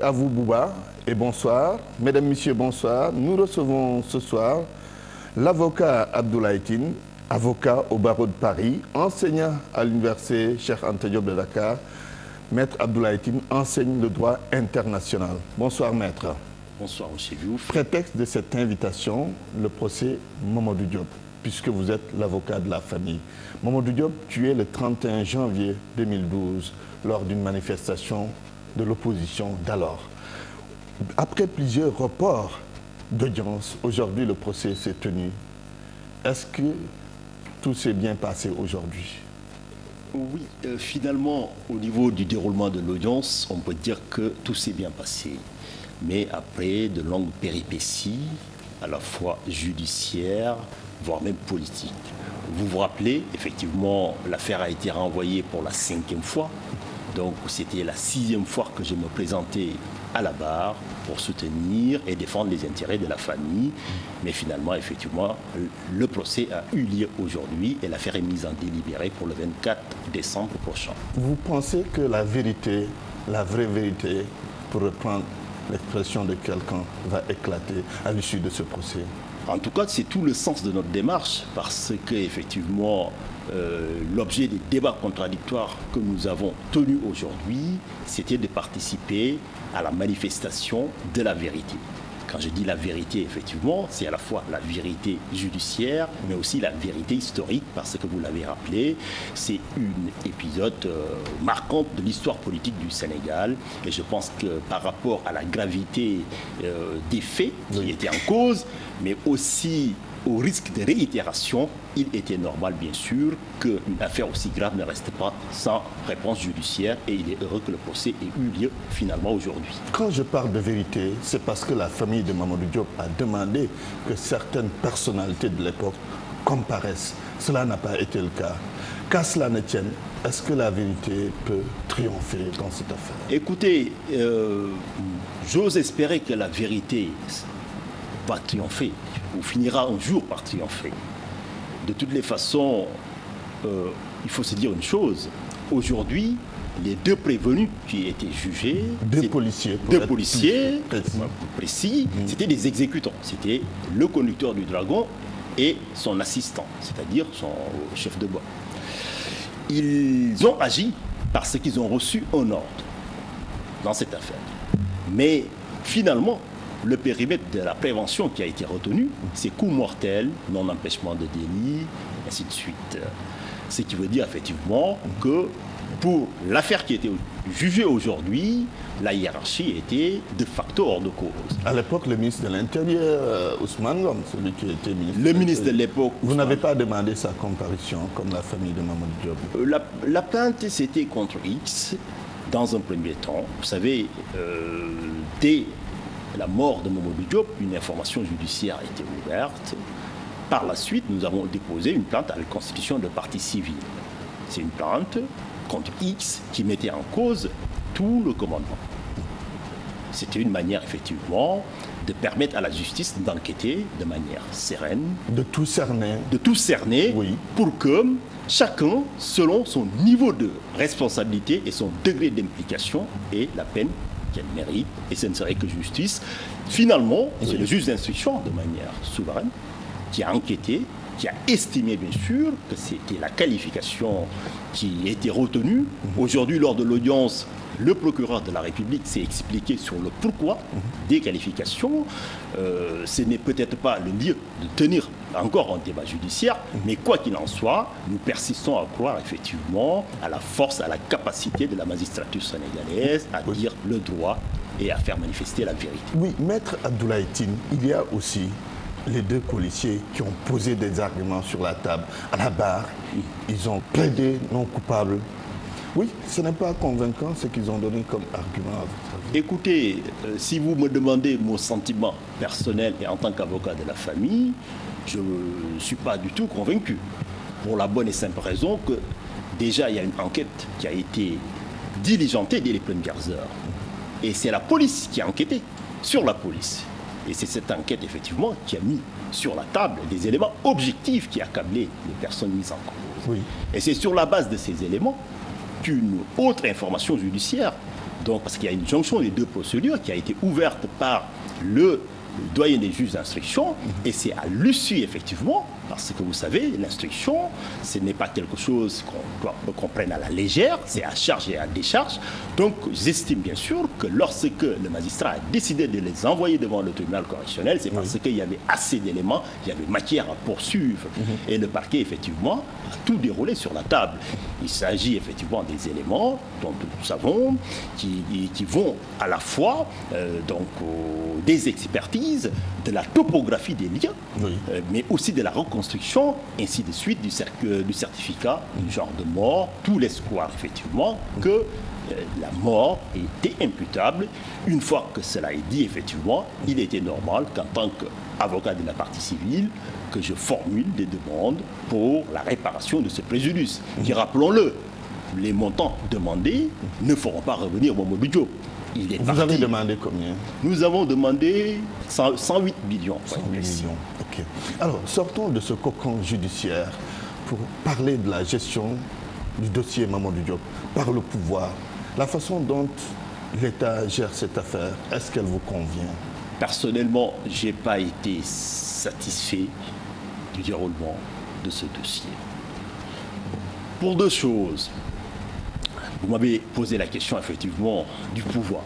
À vous, Bouba, et bonsoir. Mesdames, Messieurs, bonsoir. Nous recevons ce soir l'avocat Abdoulaye Tine, avocat au barreau de Paris, enseignant à l'université Cheikh Anta Diop de Dakar. Maître Abdoulaye Tine enseigne le droit international. Bonsoir, maître. Bonsoir, monsieur Diouf. Prétexte de cette invitation, le procès Mamadou Diop, puisque vous êtes l'avocat de la famille. Mamadou Diop, tué le 31 janvier 2012 lors d'une manifestation de l'opposition d'alors. Après plusieurs reports d'audience, aujourd'hui le procès s'est tenu. Est-ce que tout s'est bien passé aujourd'hui? Oui, finalement, au niveau du déroulement de l'audience, on peut dire que tout s'est bien passé. Mais après de longues péripéties, à la fois judiciaires, voire même politiques. Vous vous rappelez, effectivement, l'affaire a été renvoyée pour la 5e fois. Donc c'était la 6e fois que je me présentais à la barre pour soutenir et défendre les intérêts de la famille. Mais finalement, effectivement, le procès a eu lieu aujourd'hui et l'affaire est mise en délibéré pour le 24 décembre prochain. Vous pensez que la vérité, la vraie vérité, pour reprendre l'expression de quelqu'un, va éclater à l'issue de ce procès? En tout cas, c'est tout le sens de notre démarche parce qu'effectivement, l'objet des débats contradictoires que nous avons tenus aujourd'hui, c'était de participer à la manifestation de la vérité. Quand je dis la vérité, effectivement, c'est à la fois la vérité judiciaire, mais aussi la vérité historique, parce que vous l'avez rappelé, c'est un épisode marquant de l'histoire politique du Sénégal. Et je pense que par rapport à la gravité des faits qui étaient en cause, mais aussi au risque de réitération, il était normal, bien sûr, qu'une affaire aussi grave ne reste pas sans réponse judiciaire. Et il est heureux que le procès ait eu lieu finalement aujourd'hui. Quand je parle de vérité, c'est parce que la famille de Mamadou Diop a demandé que certaines personnalités de l'époque comparaissent. Cela n'a pas été le cas. Qu'à cela ne tienne, est-ce que la vérité peut triompher dans cette affaire? Écoutez, j'ose espérer que la vérité va triompher, ou finira un jour par triompher. De toutes les façons, il faut se dire une chose. Aujourd'hui, les deux prévenus qui étaient jugés, deux policiers, précis, c'était des exécutants. C'était le conducteur du Dragon et son assistant, c'est-à-dire son chef de bord. Ils ont agi parce qu'ils ont reçu un ordre dans cette affaire. Mais finalement, le périmètre de la prévention qui a été retenu, c'est coup mortel, non-empêchement de délit, ainsi de suite. Ce qui veut dire effectivement que pour l'affaire qui était jugée aujourd'hui, la hiérarchie était de facto hors de cause. À l'époque, le ministre de l'Intérieur, Ousmane Ngom, celui qui était ministre. Le ministre de l'époque. Vous n'avez pas demandé sa comparution comme la famille de Mamadou Diop? La plainte, c'était contre X dans un premier temps. Vous savez, dès la mort de Mamadou Diop, une information judiciaire a été ouverte. Par la suite, nous avons déposé une plainte à la constitution de partie civile. C'est une plainte contre X qui mettait en cause tout le commandement. C'était une manière, effectivement, de permettre à la justice d'enquêter de manière sereine. De tout cerner. De tout cerner, oui. Pour que chacun, selon son niveau de responsabilité et son degré d'implication, ait la peine qu'elle mérite, et ce ne serait que justice. Finalement, c'est le juge d'instruction, de manière souveraine, qui a enquêté, qui a estimé, bien sûr, que c'était la qualification qui était retenue. Aujourd'hui, lors de l'audience, le procureur de la République s'est expliqué sur le pourquoi des qualifications. Ce n'est peut-être pas le lieu de tenir encore un débat judiciaire, mais quoi qu'il en soit, nous persistons à croire effectivement à la force, à la capacité de la magistrature sénégalaise à dire le droit et à faire manifester la vérité. Oui, Maître Abdoulaye Tine, il y a aussi les deux policiers qui ont posé des arguments sur la table. À la barre, ils ont plaidé non coupables. Oui, ce n'est pas convaincant ce qu'ils ont donné comme argument. Écoutez, si vous me demandez mon sentiment personnel et en tant qu'avocat de la famille, je ne suis pas du tout convaincu. Pour la bonne et simple raison que déjà il y a une enquête qui a été diligentée dès les premières heures. Et c'est la police qui a enquêté sur la police. Et c'est cette enquête, effectivement, qui a mis sur la table des éléments objectifs qui accablaient les personnes mises en cause. Oui. Et c'est sur la base de ces éléments qu'une autre information judiciaire Donc, parce qu'il y a une jonction des deux procédures qui a été ouverte par le doyen des juges d'instruction, et c'est à l'issue, effectivement, parce que vous savez, l'instruction, ce n'est pas quelque chose qu'on prenne à la légère, c'est à charge et à décharge. Donc, j'estime bien sûr que lorsque le magistrat a décidé de les envoyer devant le tribunal correctionnel, c'est parce qu'il y avait assez d'éléments, il y avait matière à poursuivre. Et le parquet, effectivement, a tout déroulé sur la table. Il s'agit effectivement des éléments dont nous savons, qui vont à la fois des expertises, de la topographie des lieux, mais aussi de la reconstruction, ainsi de suite, du certificat du genre de mort, tout l'espoir effectivement que la mort était imputable. Une fois que cela est dit, effectivement, il était normal qu'en tant qu'avocat de la partie civile, que je formule des demandes pour la réparation de ce préjudice, qui, rappelons-le, les montants demandés ne feront pas revenir Mamadou Diop. Vous avez demandé combien? Nous avons demandé 108 millions. 108 millions, ok. Alors, sortons de ce cocon judiciaire pour parler de la gestion du dossier Mamadou Diop par le pouvoir. La façon dont l'État gère cette affaire, est-ce qu'elle vous convient? Personnellement, je n'ai pas été satisfait du déroulement de ce dossier. Pour deux choses. Vous m'avez posé la question, effectivement, du pouvoir.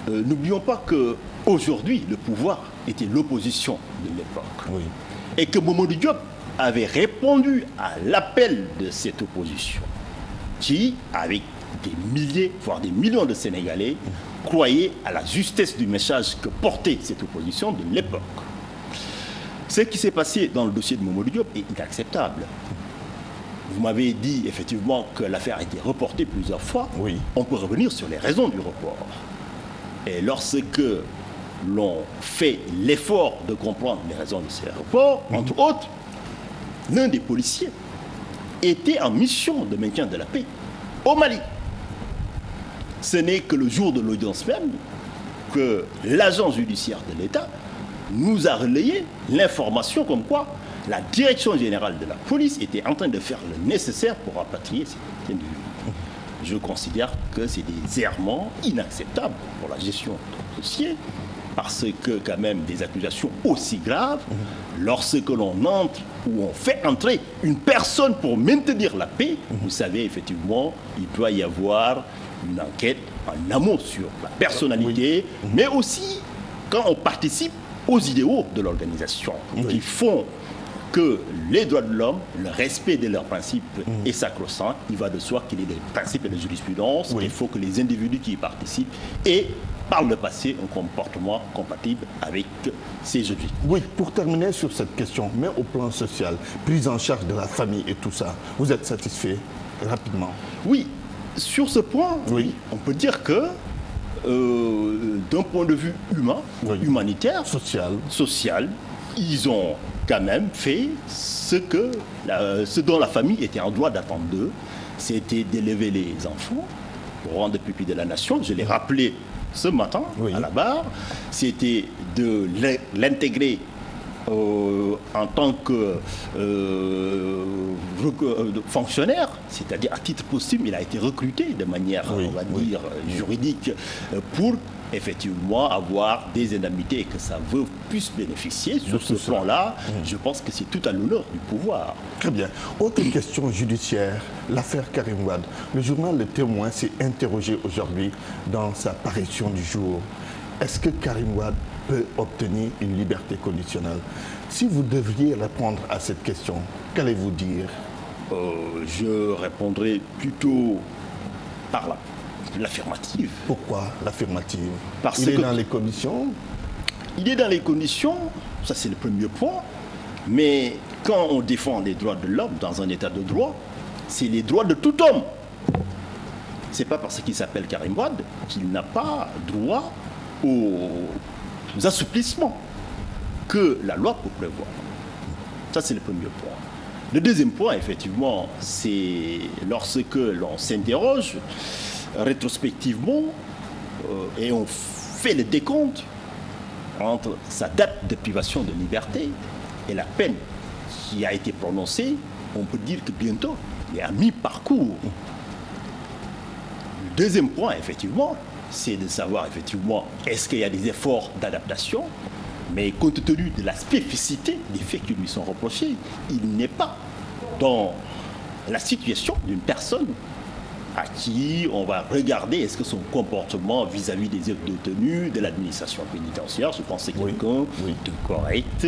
N'oublions pas qu'aujourd'hui, le pouvoir était l'opposition de l'époque. Oui. Et que Mamadou Diop avait répondu à l'appel de cette opposition, qui, avec des milliers, voire des millions de Sénégalais, croyaient à la justesse du message que portait cette opposition de l'époque. Ce qui s'est passé dans le dossier de Mamadou Diop est inacceptable. Vous m'avez dit effectivement que l'affaire a été reportée plusieurs fois. Oui. On peut revenir sur les raisons du report. Et lorsque l'on fait l'effort de comprendre les raisons de ces reports, entre autres, l'un des policiers était en mission de maintien de la paix au Mali. Ce n'est que le jour de l'audience même que l'agent judiciaire de l'État nous a relayé l'information comme quoi la direction générale de la police était en train de faire le nécessaire pour rapatrier cet individu. Je considère que c'est des errements inacceptables pour la gestion de dossier, parce que quand même des accusations aussi graves, lorsque l'on entre ou on fait entrer une personne pour maintenir la paix, vous savez effectivement, il doit y avoir une enquête en amont sur la personnalité, mais aussi quand on participe aux idéaux de l'organisation, qui font que les droits de l'homme, le respect de leurs principes est sacro-saint. Il va de soi qu'il y ait des principes et des jurisprudences. Il faut que les individus qui y participent aient, par le passé, un comportement compatible avec ces objectifs. Oui, pour terminer sur cette question, mais au plan social, prise en charge de la famille et tout ça, vous êtes satisfait rapidement? Oui, sur ce point, on peut dire que d'un point de vue humain, humanitaire, social, ils ont quand même fait ce dont la famille était en droit d'attendre d'eux, c'était d'élever les enfants au rang de pupilles de la nation. Je l'ai rappelé ce matin à la barre. C'était de l'intégrer en tant que fonctionnaire, c'est-à-dire à titre posthume, il a été recruté de manière, on va dire, juridique pour effectivement avoir des indemnités et que sa veuve puisse bénéficier. Sur ce plan-là, je pense que c'est tout à l'honneur du pouvoir. Très bien. Autre question judiciaire, l'affaire Karim Wade. Le journal Le Témoin s'est interrogé aujourd'hui dans sa parution du jour. Est-ce que Karim Wade peut obtenir une liberté conditionnelle? Si vous devriez répondre à cette question, qu'allez-vous dire? Je répondrai plutôt par l'affirmative. Pourquoi l'affirmative? Parce qu'il est dans les conditions? Il est dans les conditions, ça c'est le premier point, mais quand on défend les droits de l'homme dans un état de droit, c'est les droits de tout homme. C'est pas parce qu'il s'appelle Karim Wade qu'il n'a pas droit aux assouplissements que la loi peut prévoir. Ça, c'est le premier point. Le deuxième point, effectivement, c'est lorsque l'on s'interroge rétrospectivement et on fait le décompte entre sa date de privation de liberté et la peine qui a été prononcée, on peut dire que bientôt, il est à mi-parcours. deuxième point, effectivement, c'est de savoir, effectivement, est-ce qu'il y a des efforts d'adaptation, mais compte tenu de la spécificité des faits qui lui sont reprochés, il n'est pas dans la situation d'une personne à qui on va regarder est-ce que son comportement vis-à-vis des détenus de l'administration pénitentiaire, je pense que c'est quelqu'un de correct,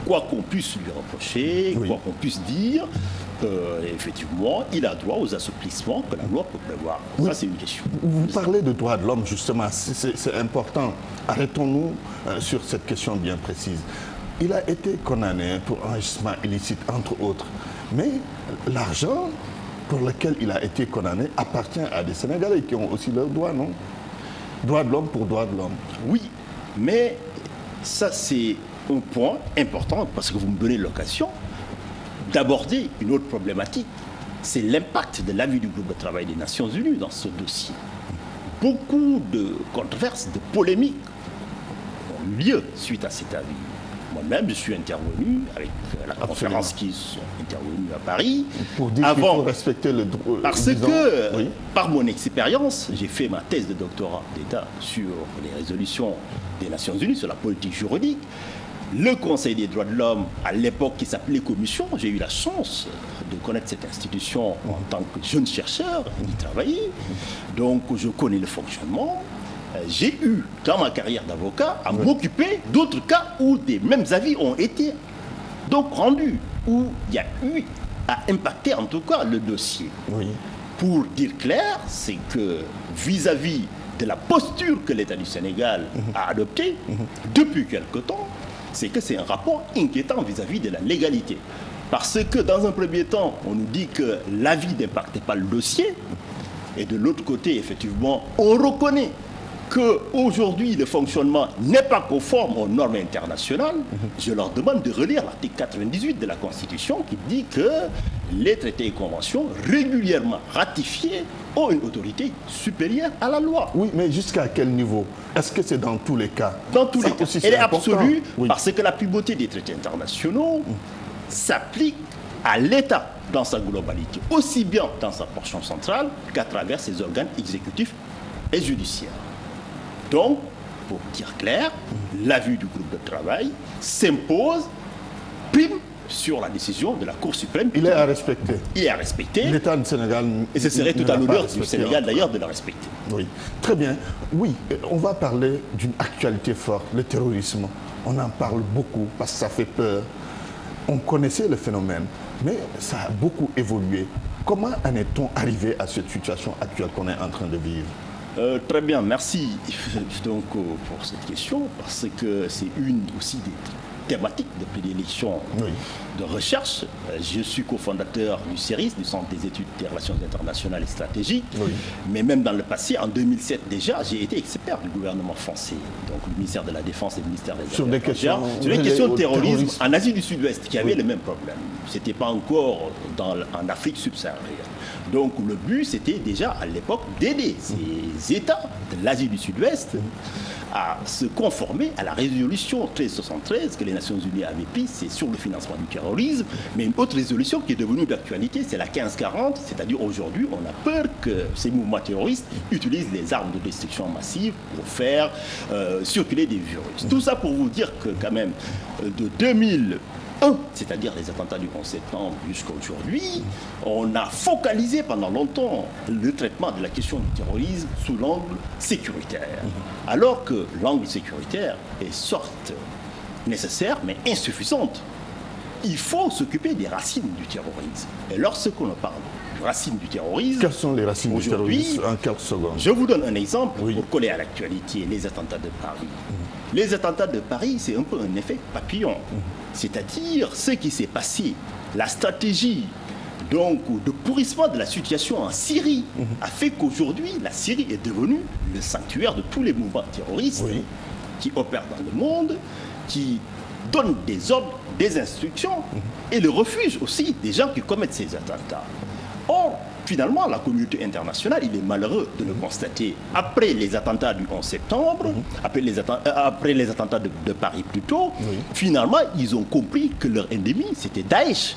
quoi qu'on puisse lui reprocher, quoi qu'on puisse dire, effectivement, il a droit aux assouplissements que la loi peut prévoir. Ça, c'est une question. Vous parlez de droits de l'homme, justement, c'est important. Arrêtons-nous sur cette question bien précise. Il a été condamné pour enrichissement illicite, entre autres. Mais l'argent pour lequel il a été condamné appartient à des Sénégalais qui ont aussi leurs droits, non? Droits de l'homme pour droits de l'homme. Oui, mais ça c'est un point important parce que vous me donnez l'occasion d'aborder une autre problématique. C'est l'impact de l'avis du groupe de travail des Nations Unies dans ce dossier. Beaucoup de controverses, de polémiques ont eu lieu suite à cet avis. Moi-même, je suis intervenu avec la conférence qui sont intervenus à Paris. Pour dire qu'il faut respecter le droit. Parce que, par mon expérience, j'ai fait ma thèse de doctorat d'État sur les résolutions des Nations Unies, sur la politique juridique. Le Conseil des droits de l'homme, à l'époque qui s'appelait Commission, j'ai eu la chance de connaître cette institution en tant que jeune chercheur, d'y travailler. Donc, je connais le fonctionnement. J'ai eu, dans ma carrière d'avocat, à m'occuper d'autres cas où des mêmes avis ont été donc rendus, où il y a eu à impacter en tout cas le dossier. Pour dire clair, c'est que vis-à-vis de la posture que l'État du Sénégal a adoptée depuis quelque temps, c'est que c'est un rapport inquiétant vis-à-vis de la légalité. Parce que dans un premier temps, on nous dit que l'avis n'impactait pas le dossier, et de l'autre côté, effectivement, on reconnaît qu'aujourd'hui, le fonctionnement n'est pas conforme aux normes internationales. Je leur demande de relire l'article 98 de la Constitution qui dit que les traités et conventions régulièrement ratifiés ont une autorité supérieure à la loi. Oui, mais jusqu'à quel niveau? Est-ce que c'est dans tous les cas? Dans tous les cas. Elle est absolue parce que la primauté des traités internationaux s'applique à l'État dans sa globalité, aussi bien dans sa portion centrale qu'à travers ses organes exécutifs et judiciaires. Donc, pour dire clair, l'avis du groupe de travail s'impose, prime sur la décision de la Cour suprême. Il est à respecter. Il est à respecter. L'État du Sénégal. Et ce serait tout à l'honneur du Sénégal d'ailleurs de la respecter. Oui, très bien. Oui, on va parler d'une actualité forte, le terrorisme. On en parle beaucoup parce que ça fait peur. On connaissait le phénomène, mais ça a beaucoup évolué. Comment en est-on arrivé à cette situation actuelle qu'on est en train de vivre? Très bien, merci donc pour cette question, parce que c'est une aussi des thématiques de prédilection de recherche. Je suis cofondateur du CERIS, du Centre des études des relations internationales et stratégiques, mais même dans le passé, en 2007 déjà, j'ai été expert du gouvernement français, donc le ministère de la Défense et le ministère des Affaires étrangères, sur les questions de terrorisme en Asie du Sud-Ouest, qui avait le même problème. Ce n'était pas encore en Afrique subsaharienne. Donc le but, c'était déjà à l'époque d'aider ces États de l'Asie du Sud-Ouest à se conformer à la résolution 1373 que les Nations Unies avaient prise, c'est sur le financement du terrorisme. Mais une autre résolution qui est devenue d'actualité, c'est la 1540, c'est-à-dire aujourd'hui, on a peur que ces mouvements terroristes utilisent les armes de destruction massive pour faire circuler des virus. Tout ça pour vous dire que quand même, de 2001, c'est-à-dire les attentats du 11 septembre jusqu'à aujourd'hui, on a focalisé pendant longtemps le traitement de la question du terrorisme sous l'angle sécuritaire. Alors que l'angle sécuritaire est certes nécessaire, mais insuffisante. Il faut s'occuper des racines du terrorisme. Et lorsqu'on parle des racines du terrorisme... Quelles sont les racines du terrorisme en quelques secondes? Je vous donne un exemple pour coller à l'actualité, les attentats de Paris. Les attentats de Paris, c'est un peu un effet papillon. C'est-à-dire ce qui s'est passé, la stratégie donc, de pourrissement de la situation en Syrie a fait qu'aujourd'hui, la Syrie est devenue le sanctuaire de tous les mouvements terroristes qui opèrent dans le monde, qui donnent des ordres, des instructions et le refuge aussi des gens qui commettent ces attentats. Or, finalement, la communauté internationale, il est malheureux de le constater. Après les attentats du 11 septembre, après les attentats de Paris plus tôt, finalement, ils ont compris que leur ennemi, c'était Daesh.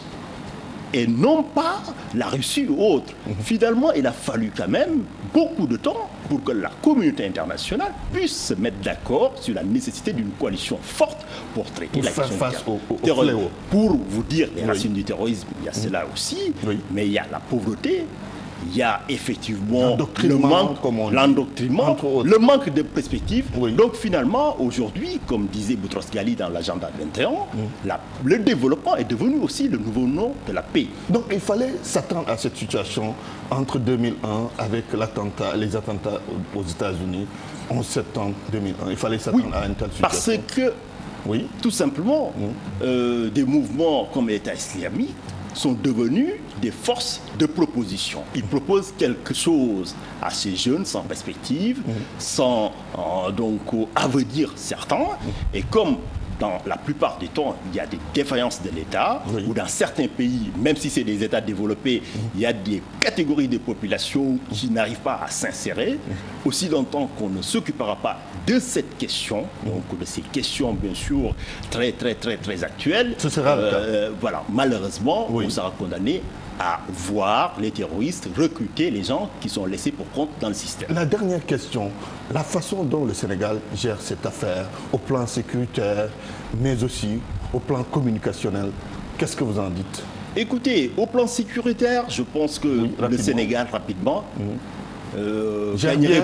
et non pas la Russie ou autre. Finalement, il a fallu quand même beaucoup de temps pour que la communauté internationale puisse se mettre d'accord sur la nécessité d'une coalition forte pour traiter la question du terrorisme. Pour vous dire les racines du terrorisme, il y a cela aussi, mais il y a la pauvreté, il y a effectivement l'endoctrinement, le manque de perspective. Donc finalement, aujourd'hui, comme disait Boutros Ghali dans l'agenda 21, le développement est devenu aussi le nouveau nom de la paix. Donc il fallait s'attendre à cette situation entre 2001 avec les attentats aux États-Unis, 11 septembre 2001. Il fallait s'attendre à une telle situation. Parce que, tout simplement, des mouvements comme l'État islamique sont devenus des forces de proposition. Ils proposent quelque chose à ces jeunes sans perspective, sans donc avenir certain. Et comme dans la plupart des temps, il y a des défaillances de l'État, ou dans certains pays, même si c'est des États développés, il y a des catégories de population qui n'arrivent pas à s'insérer. Aussi longtemps qu'on ne s'occupera pas de cette question, donc de ces questions bien sûr très actuelles, ce sera le cas. Voilà, malheureusement, on sera condamné à voir les terroristes recruter les gens qui sont laissés pour compte dans le système. La dernière question, la façon dont le Sénégal gère cette affaire au plan sécuritaire, mais aussi au plan communicationnel, qu'est-ce que vous en dites? Écoutez, au plan sécuritaire, je pense que le Sénégal, rapidement, gagnerait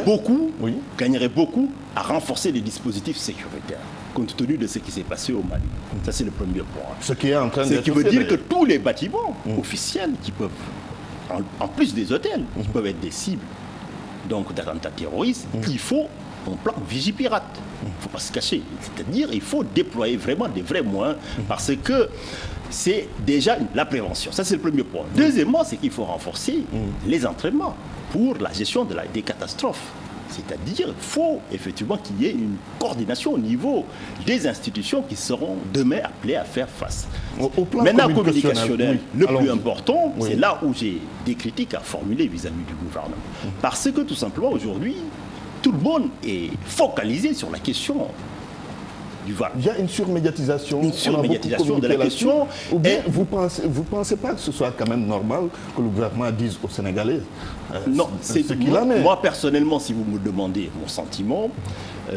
beaucoup à renforcer les dispositifs sécuritaires, compte tenu de ce qui s'est passé au Mali. Ça, c'est le premier point. Ce qui est en train de Ce qui veut dire que tous les bâtiments officiels qui peuvent, en plus des hôtels, qui peuvent être des cibles donc d'attentats terroristes, il faut un plan Vigipirate. Il ne faut pas se cacher. C'est-à-dire il faut déployer vraiment des vrais moyens parce que c'est déjà la prévention. Ça, c'est le premier point. Deuxièmement, c'est qu'il faut renforcer les entraînements pour la gestion des catastrophes. C'est-à-dire qu'il faut effectivement qu'il y ait une coordination au niveau des institutions qui seront demain appelées à faire face. Au plan maintenant, communicationnel, le plus important, c'est là où j'ai des critiques à formuler vis-à-vis du gouvernement. Parce que tout simplement, aujourd'hui, tout le monde est focalisé sur la question du Val. Il y a une surmédiatisation. De la question. Ou bien vous pensez pas que ce soit quand même normal que le gouvernement dise aux Sénégalais non, c'est ce qu'il en est. Moi, personnellement, si vous me demandez mon sentiment,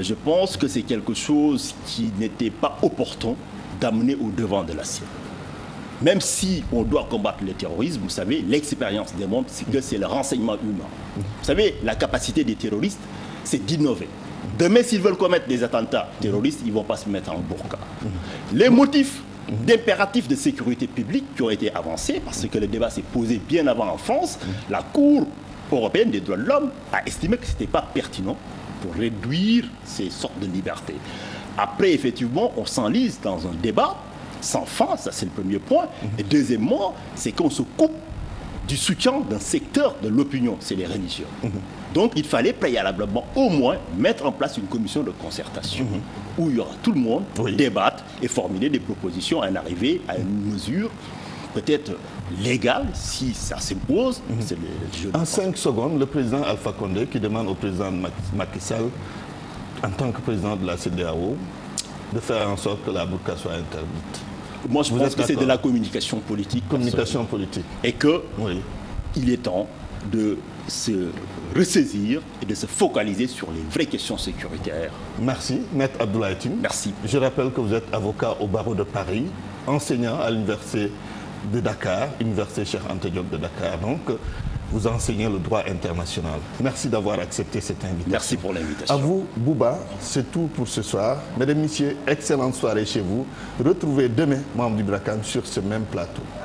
je pense que c'est quelque chose qui n'était pas opportun d'amener au devant de la scène. Même si on doit combattre le terrorisme, vous savez, l'expérience démontre que c'est le renseignement humain. Vous savez, la capacité des terroristes, c'est d'innover. Demain, s'ils veulent commettre des attentats terroristes, ils ne vont pas se mettre en burqa. Les motifs d'impératifs de sécurité publique qui ont été avancés, parce que le débat s'est posé bien avant en France, la Cour européenne des droits de l'homme a estimé que ce n'était pas pertinent pour réduire ces sortes de libertés. Après, effectivement, on s'enlise dans un débat sans fin, ça c'est le premier point. Et deuxièmement, c'est qu'on se coupe du soutien d'un secteur de l'opinion, c'est les religions. Donc il fallait préalablement au moins mettre en place une commission de concertation où il y aura tout le monde débattre et formuler des propositions à en arriver à une mesure peut-être légale si ça s'impose. En 5 secondes, le président Alpha Condé qui demande au président Macky Sall, en tant que président de la CEDEAO, de faire en sorte que la burqa soit interdite. Moi, je pense que c'est de la communication politique. Communication politique. Et qu'il est temps de se ressaisir et de se focaliser sur les vraies questions sécuritaires. Merci, Maître Abdoulaye Tine. Merci. Je rappelle que vous êtes avocat au barreau de Paris, enseignant à l'université de Dakar, Université Cheikh Anta Diop de Dakar. Donc, vous enseignez le droit international. Merci d'avoir accepté cette invitation. Merci pour l'invitation. À vous, Bouba, c'est tout pour ce soir. Mesdames, Messieurs, excellente soirée chez vous. Retrouvez demain Mamadou Ibra Kane sur ce même plateau.